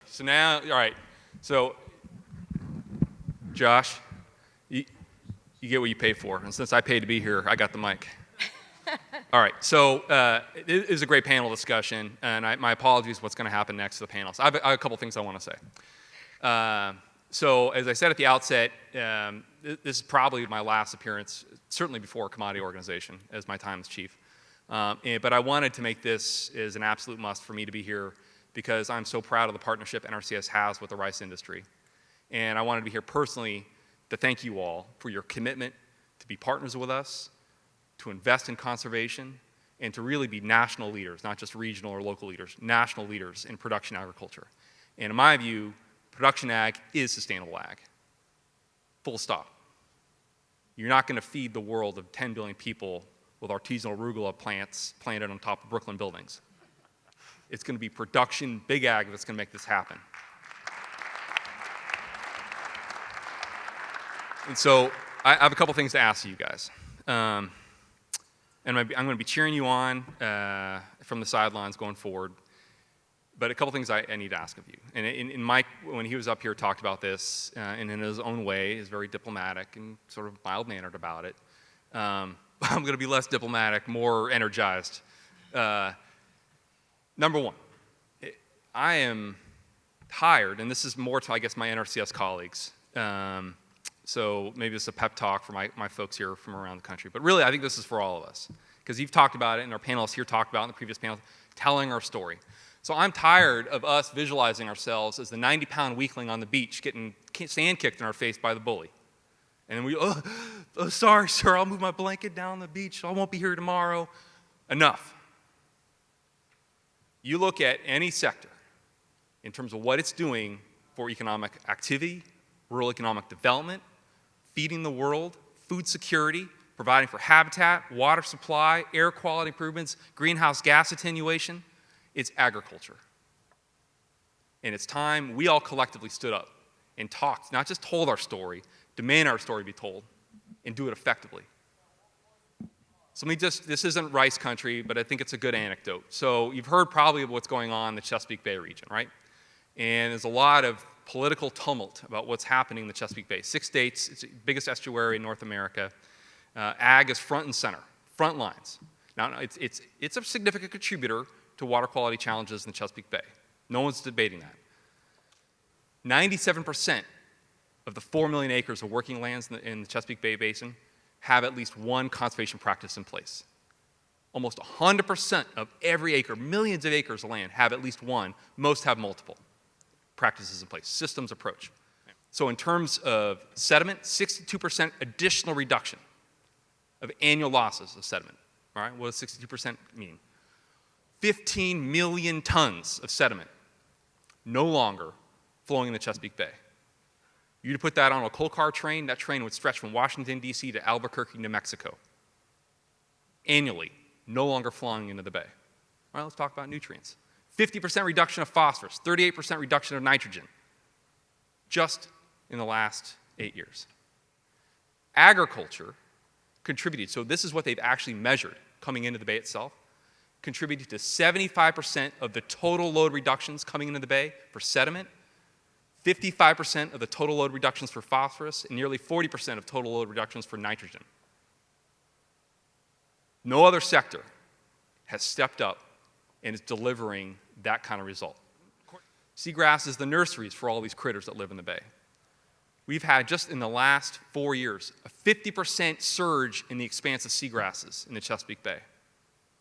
So now, all right. So, Josh, you get what you pay for. And since I paid to be here, I got the mic. All right. So it is a great panel discussion, and my apologies what's going to happen next to the panelists. I have a couple things I want to say. So as I said at the outset, this is probably my last appearance, certainly before a commodity organization, as my time as chief. But I wanted to make this as an absolute must for me to be here because I'm so proud of the partnership NRCS has with the rice industry. And I wanted to be here personally to thank you all for your commitment to be partners with us, to invest in conservation, and to really be national leaders, not just regional or local leaders, national leaders in production agriculture. And in my view, production ag is sustainable ag. Full stop. You're not going to feed the world of 10 billion people with artisanal arugula plants planted on top of Brooklyn buildings. It's going to be production, big ag, that's going to make this happen. And so I have a couple things to ask you guys. And I'm going to be cheering you on from the sidelines going forward. But a couple things I need to ask of you. And Mike, when he was up here, talked about this, and in his own way, is very diplomatic and sort of mild-mannered about it. I'm going to be less diplomatic, more energized. Number one, I am tired, and this is more to, I guess, my NRCS colleagues. So maybe this is a pep talk for my folks here from around the country. But really, I think this is for all of us. Because you've talked about it, and our panelists here talked about it in the previous panel, telling our story. So I'm tired of us visualizing ourselves as the 90-pound weakling on the beach getting sand kicked in our face by the bully. And we, oh, sorry, sir, I'll move my blanket down the beach. I won't be here tomorrow. Enough. You look at any sector in terms of what it's doing for economic activity, rural economic development, feeding the world, food security, providing for habitat, water supply, air quality improvements, greenhouse gas attenuation. It's agriculture. And it's time we all collectively stood up and talked, not just told our story, demand our story be told, and do it effectively. So this isn't rice country, but I think it's a good anecdote. So you've heard probably of what's going on in the Chesapeake Bay region, right? And there's a lot of political tumult about what's happening in the Chesapeake Bay. 6 states, it's the biggest estuary in North America. Ag is front and center, front lines. Now, it's a significant contributor to water quality challenges in the Chesapeake Bay. No one's debating that. 97% of the 4 million acres of working lands in the Chesapeake Bay Basin have at least one conservation practice in place. Almost 100% of every acre, millions of acres of land, have at least one. Most have multiple practices in place, systems approach. So in terms of sediment, 62% additional reduction of annual losses of sediment. All right, what does 62% mean? 15 million tons of sediment no longer flowing in the Chesapeake Bay. You to put that on a coal car train, that train would stretch from Washington, D.C. to Albuquerque, New Mexico. Annually, no longer flowing into the bay. All right, let's talk about nutrients. 50% reduction of phosphorus, 38% reduction of nitrogen, just in the last 8 years. Agriculture contributed, so this is what they've actually measured coming into the bay itself, contributed to 75% of the total load reductions coming into the bay for sediment, 55% of the total load reductions for phosphorus, and nearly 40% of total load reductions for nitrogen. No other sector has stepped up and is delivering that kind of result. Seagrass is the nurseries for all these critters that live in the bay. We've had, just in the last 4 years, a 50% surge in the expanse of seagrasses in the Chesapeake Bay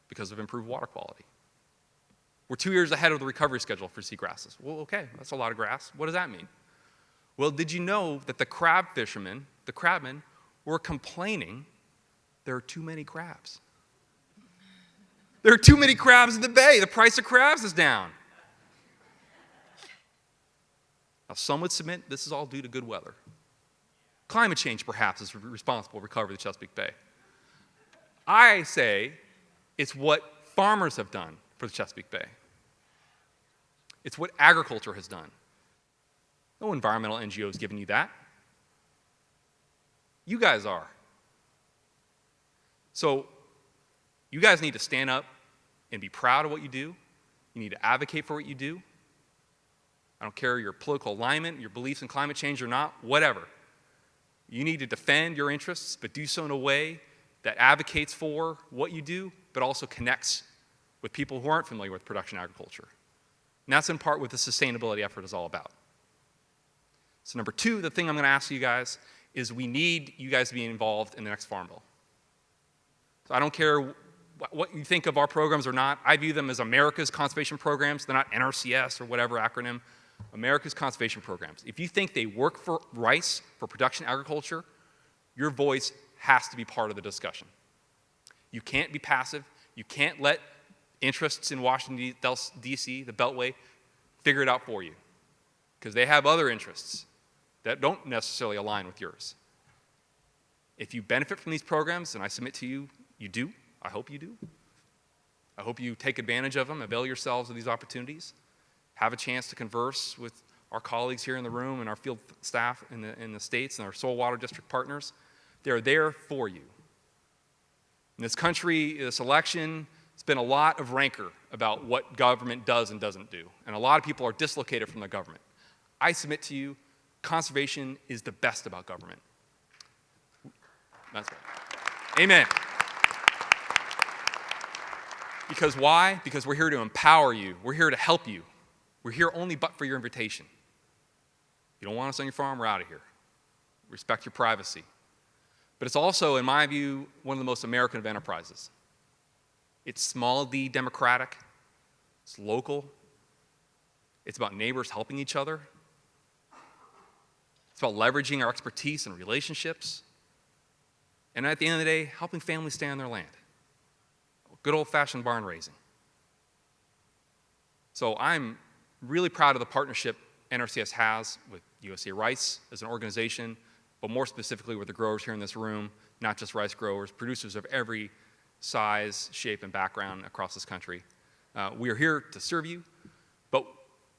because of improved water quality. We're 2 years ahead of the recovery schedule for seagrasses. Well, okay, that's a lot of grass. What does that mean? Well, did you know that the crab fishermen, the crabmen, were complaining there are too many crabs? There are too many crabs in the bay. The price of crabs is down. Now, some would submit this is all due to good weather. Climate change, perhaps, is responsible for recovery of the Chesapeake Bay. I say it's what farmers have done for the Chesapeake Bay. It's what agriculture has done. No environmental NGO is giving you that. You guys are. So you guys need to stand up and be proud of what you do. You need to advocate for what you do. I don't care your political alignment, your beliefs in climate change or not, whatever. You need to defend your interests, but do so in a way that advocates for what you do, but also connects with people who aren't familiar with production agriculture. And that's in part what the sustainability effort is all about. So number two, the thing I'm going to ask you guys is we need you guys to be involved in the next Farm Bill. So I don't care what you think of our programs or not. I view them as America's conservation programs. They're not NRCS or whatever acronym. America's conservation programs. If you think they work for rice, for production agriculture, your voice has to be part of the discussion. You can't be passive. You can't let interests in Washington, D.C., the Beltway, figure it out for you, because they have other interests that don't necessarily align with yours. If you benefit from these programs, and I submit to you, you do. I hope you do. I hope you take advantage of them, avail yourselves of these opportunities, have a chance to converse with our colleagues here in the room and our field staff in the states and our soil water district partners. They're there for you. In this country, this election, it's been a lot of rancor about what government does and doesn't do. And a lot of people are dislocated from the government. I submit to you, conservation is the best about government. That's right. Amen. Because why? Because we're here to empower you. We're here to help you. We're here only but for your invitation. You don't want us on your farm, we're out of here. Respect your privacy. But it's also, in my view, one of the most American of enterprises. It's small d democratic. It's local. It's about neighbors helping each other. It's about leveraging our expertise and relationships. And at the end of the day, helping families stay on their land. Good old-fashioned barn raising. So I'm really proud of the partnership NRCS has with USA Rice as an organization, but more specifically with the growers here in this room, not just rice growers, producers of every size, shape, and background across this country. We are here to serve you, but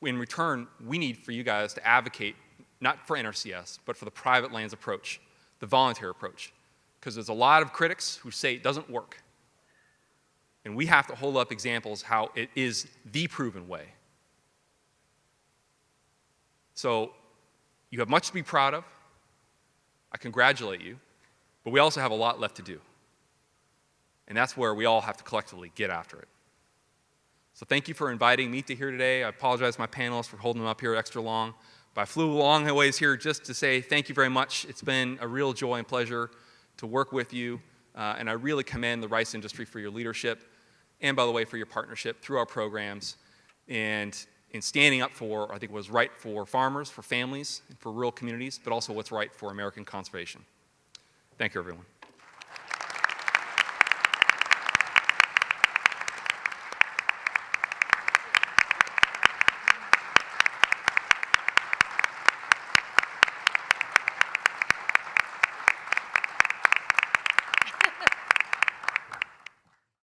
in return, we need for you guys to advocate, not for NRCS, but for the private lands approach, the voluntary approach, because there's a lot of critics who say it doesn't work. And we have to hold up examples how it is the proven way. So you have much to be proud of. I congratulate you, but we also have a lot left to do. And that's where we all have to collectively get after it. So thank you for inviting me to here today. I apologize to my panelists for holding them up here extra long, but I flew a long ways here just to say thank you very much. It's been a real joy and pleasure to work with you, and I really commend the rice industry for your leadership, and by the way, for your partnership through our programs, and in standing up for, I think, what was right for farmers, for families, and for rural communities, but also what's right for American conservation. Thank you, everyone.